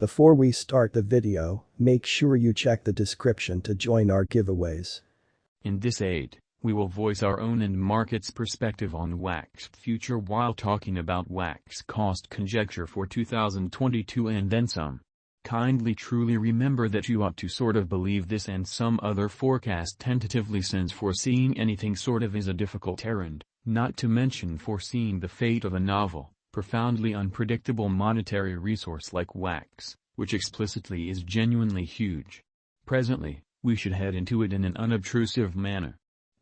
Before we start the video, make sure you check the description to join our giveaways. In this aid, we will voice our own and market's perspective on WAXP future while talking about WAX cost conjecture for 2022 and then some. Kindly truly remember that you ought to sort of believe this and some other forecast tentatively, since foreseeing anything sort of is a difficult errand, not to mention foreseeing the fate of a novel, profoundly unpredictable monetary resource like WAX, which explicitly is genuinely huge. Presently, we should head into it in an unobtrusive manner.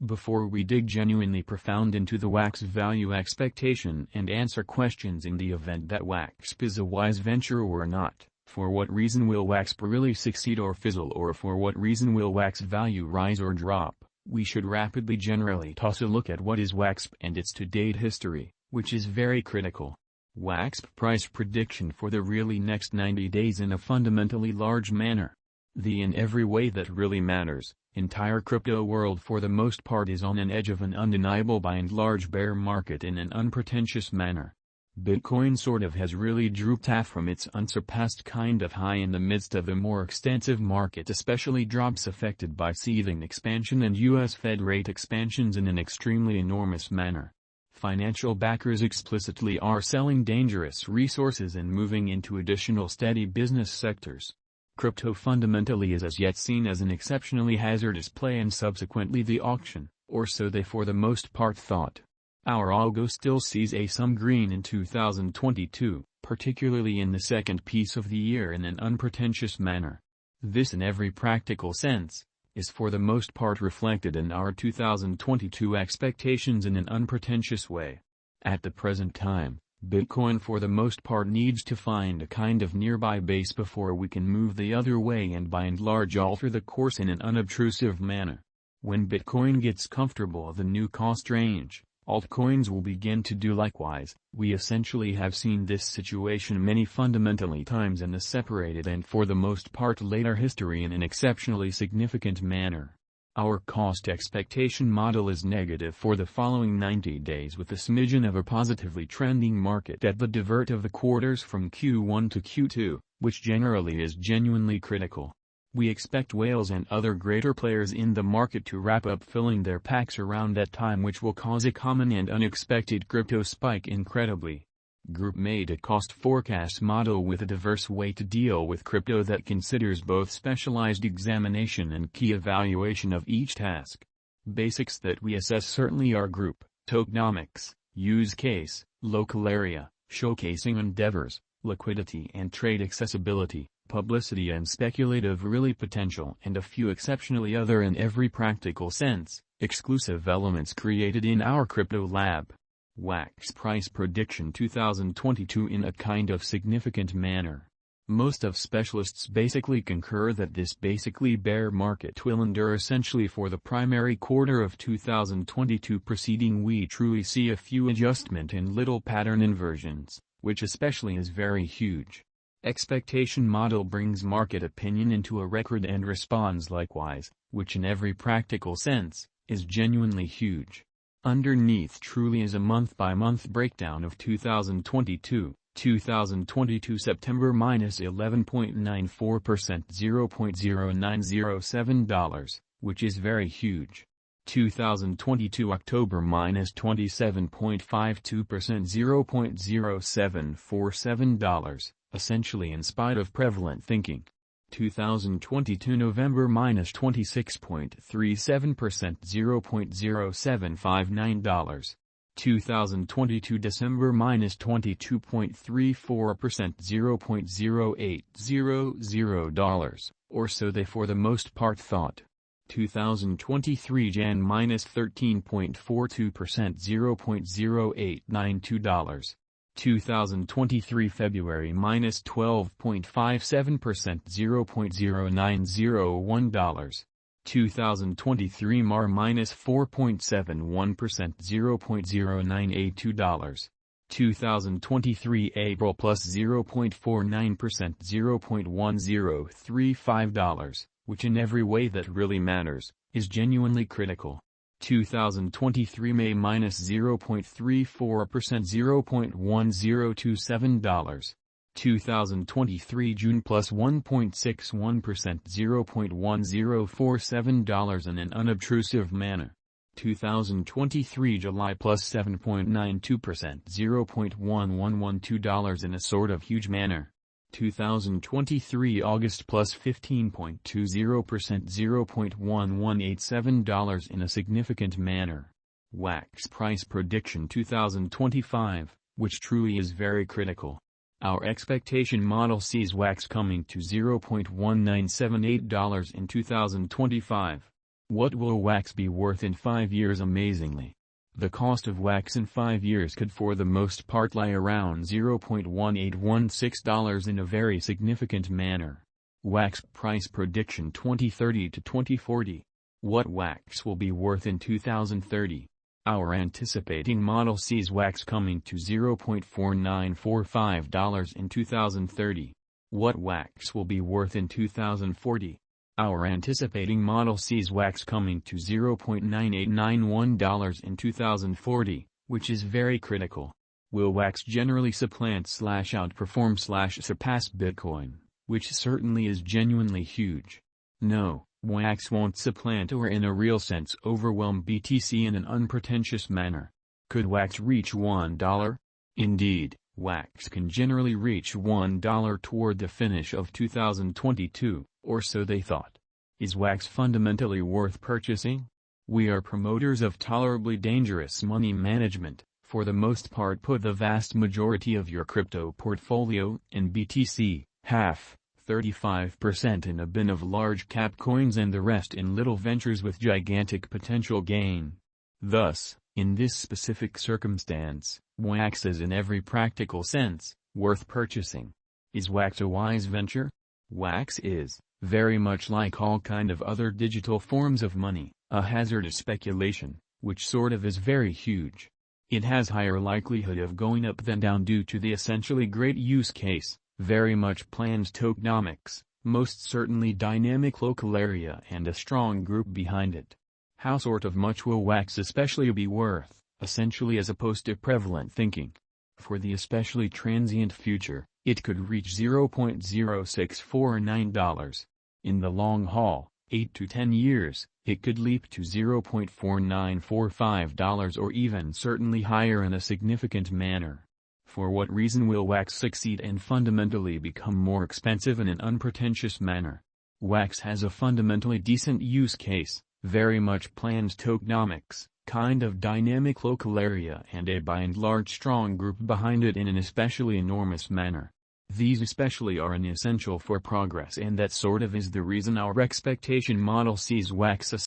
Before we dig genuinely profound into the WAX value expectation and answer questions in the event that WAXP is a wise venture or not, for what reason will WAXP really succeed or fizzle, or for what reason will WAX value rise or drop, we should rapidly generally toss a look at what is WAXP and its to-date history, which is very critical. WAXP price prediction for the really next 90 days in a fundamentally large manner. The in every way that really matters, entire crypto world for the most part is on an edge of an undeniable by and large bear market in an unpretentious manner. Bitcoin sort of has really drooped half from its unsurpassed kind of high in the midst of a more extensive market, especially drops affected by seething expansion and US Fed rate expansions in an extremely enormous manner. Financial backers explicitly are selling dangerous resources and moving into additional steady business sectors. Crypto fundamentally is as yet seen as an exceptionally hazardous play, and subsequently the auction, or so they for the most part thought. Our algo still sees some green in 2022, particularly in the second piece of the year, in an unpretentious manner. This in every practical sense, is for the most part reflected in our 2022 expectations in an unpretentious way. At the present time, Bitcoin for the most part needs to find a kind of nearby base before we can move the other way and by and large alter the course in an unobtrusive manner. When Bitcoin gets comfortable the new cost range, altcoins will begin to do likewise. We essentially have seen this situation many fundamentally times in the separated and for the most part later history in an exceptionally significant manner. Our cost expectation model is negative for the following 90 days with a smidgen of a positively trending market at the divert of the quarters from Q1 to Q2, which generally is genuinely critical. We expect whales and other greater players in the market to wrap up filling their packs around that time, which will cause a common and unexpected crypto spike incredibly. Group made a cost forecast model with a diverse way to deal with crypto that considers both specialized examination and key evaluation of each task. Basics that we assess certainly are group, tokenomics, use case, local area, showcasing endeavors, liquidity and trade accessibility, publicity and speculative really potential, and a few exceptionally other in every practical sense, exclusive elements created in our crypto lab. WAX price prediction 2022 in a kind of significant manner. Most of specialists basically concur that this basically bear market will endure essentially for the primary quarter of 2022. Preceding we truly see a few adjustment and little pattern inversions, which especially is very huge. Expectation model brings market opinion into a record and responds likewise, which in every practical sense, is genuinely huge. Underneath truly is a month-by-month breakdown of 2022, 2022 September minus 11.94%, $0.0907, which is very huge. 2022 October minus 27.52%, $0.0747, essentially in spite of prevalent thinking. 2022 November minus 26.37%, $0.0759. 2022 December minus 22.34%, $0.0800, or so they for the most part thought. 2023 Jan minus 13.42%, $0.0892. 2023 February minus 12.57%, $0.0901. 2023 Mar minus 4.71%, $0.0982. 2023 April plus 0.49%, $0.1035, which in every way that really matters, is genuinely critical. 2023 May minus 0.34%, $0.1027. 2023 June plus 1.61%, $0.1047 in an unobtrusive manner. 2023 July plus 7.92%, $0.1112 in a sort of huge manner. 2023 August plus 15.20%, $0.1187 in a significant manner. WAX price prediction 2025, which truly is very critical. Our expectation model sees WAX coming to $0.1978 in 2025. What will WAX be worth in 5 years? Amazingly, the cost of WAX in 5 years could for the most part lie around $0.1816 in a very significant manner. WAX price prediction 2030 to 2040. What WAX will be worth in 2030? Our anticipating model sees WAX coming to $0.4945 in 2030. What WAX will be worth in 2040? Our anticipating model sees WAX coming to $0.9891 in 2040, which is very critical. Will WAX generally supplant/outperform/surpass Bitcoin, which certainly is genuinely huge? No, WAX won't supplant or in a real sense overwhelm BTC in an unpretentious manner. Could WAX reach $1? Indeed, WAX can generally reach $1 toward the finish of 2022, or so they thought. Is WAX fundamentally worth purchasing? We are promoters of tolerably dangerous money management. For the most part, put the vast majority of your crypto portfolio in BTC, half, 35% in a bin of large cap coins and the rest in little ventures with gigantic potential gain. Thus, in this specific circumstance, WAX is in every practical sense worth purchasing. Is WAX a wise venture? WAX is, very much like all kind of other digital forms of money, a hazardous speculation, which sort of is very huge. It has higher likelihood of going up than down due to the essentially great use case, very much planned tokenomics, most certainly dynamic local area and a strong group behind it. How sort of much will WAX especially be worth, essentially as opposed to prevalent thinking? For the especially transient future, it could reach $0.0649. In the long haul, 8 to 10 years, it could leap to $0.4945 or even certainly higher in a significant manner. For what reason will WAX succeed and fundamentally become more expensive in an unpretentious manner? WAX has a fundamentally decent use case, very much planned tokenomics, kind of dynamic local area and a by and large strong group behind it in an especially enormous manner. These especially are an essential for progress, and that sort of is the reason our expectation model sees WAX